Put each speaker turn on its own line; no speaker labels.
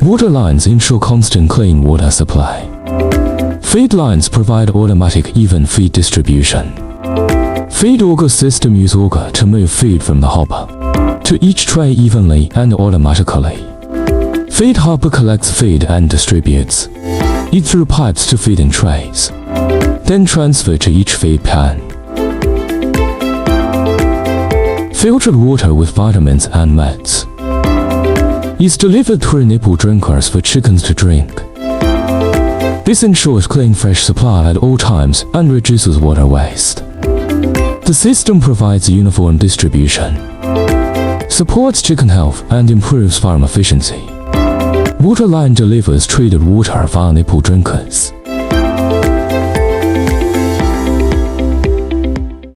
Water lines ensure constant clean water supply. Feed lines provide automatic even feed distribution. Feed auger system use auger to move feed from the hopper to each tray evenly and automatically. Feed hopper collects feed and distributes it through pipes to feeding trays, then transfer to each feed pan. Filtered water with vitamins and meds is delivered through nipple drinkers for chickens to drink. This ensures clean fresh supply at all times and reduces water waste. The system provides uniform distribution, supports chicken health and improves farm efficiency. Water line delivers treated water via nipple drinkers.